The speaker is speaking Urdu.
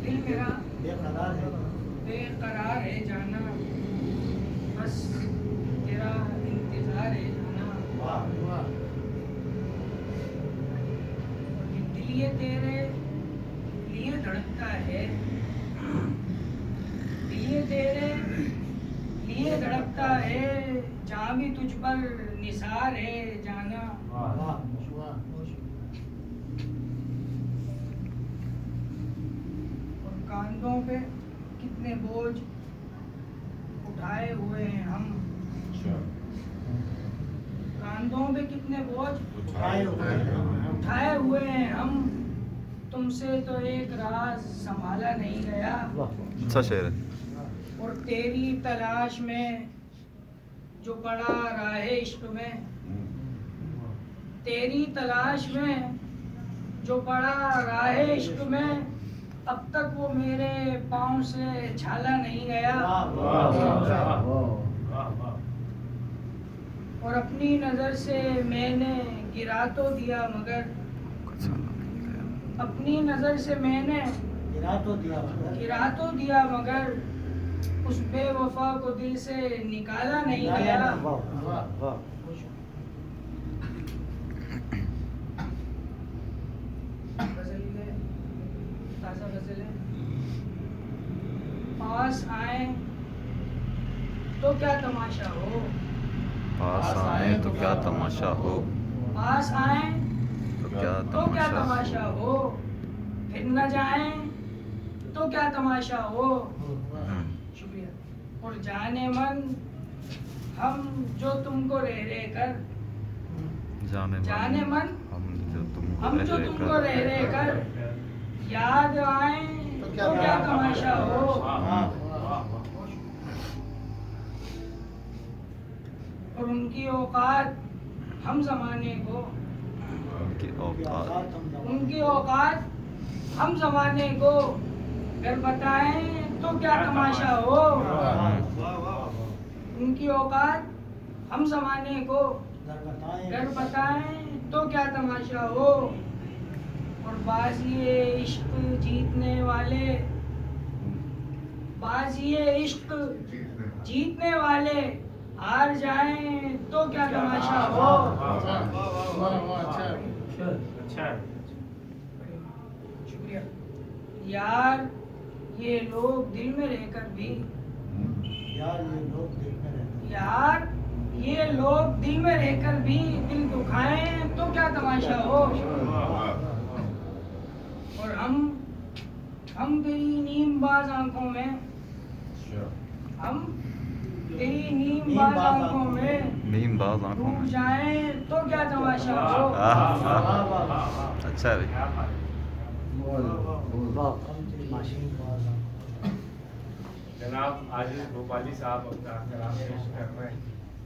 دل میرا بے قرار ہے جانا، بس تیرا انتظار ہے جانا، دل یہ تیرے لیے دھڑکتا ہے، دل یہ تیرے لیے دھڑکتا ہے، جہاں بھی تجھ پر نثار ہے جانا، اور کاندھوں پہ کتنے بوجھ اٹھائے ہوئے ہیں ہم، کاندھوں پہ کتنے بوجھ اٹھائے ہوئے ہیں ہم، تم سے تو ایک راز سنبھالا نہیں گیا، اچھا شعر ہے. اور تیری تلاش میں جو پڑا راہ عشق میں، تیری تلاش میں جو پڑا راہ عشق میں، اب تک وہ میرے پاؤں سے چھالا نہیں گیا، اور اپنی نظر سے میں نے گرا تو دیا مگر، اپنی نظر سے میں نے گرا تو دیا مگر، اس بے وفا کو دل سے نکالا نہیں گیا، غزل ہے، تازہ غزل ہے. پاس آئیں تو کیا تماشا ہو، پاس آئیں تو کیا تماشا ہو، پاس آئیں تو کیا تو کیا تماشا تماشا ہو، پھر نہ جائیں تو کیا تماشا ہو. شکریہ. اور جانے من ہم جو تم کو رہ رہ کر، جانے من ہم جو تم کو رہ رہ کر یاد آئیں تو کیا تماشا ہو، اور ان کی اوقات ہم زمانے کو، ان کی اوقات ہم زمانے کو گر بتائیں تو کیا تماشا ہو، ان کی اوقات ہم زمانے کو گر بتائیں تو کیا تماشا ہو، اور بازی عشق جیتنے والے، بازی عشق جیتنے والے ہار جائیں تو کیا تماشا ہو. شکریہ. یار یہ لوگ دل میں رہ کر بھی، یار یہ لوگ دل میں رہ کر بھی دل دکھائیں تو کیا تماشا ہو، اور ہم تیری نیم باز آنکھوں میں، ہم تیری نیم باز آنکھوں میں ڈوب جائیں تو کیا تماشا ہو. اچھا ہے. جناب عاجز بھوپالی صاحب اپنا کلام پیش کر رہے ہیں.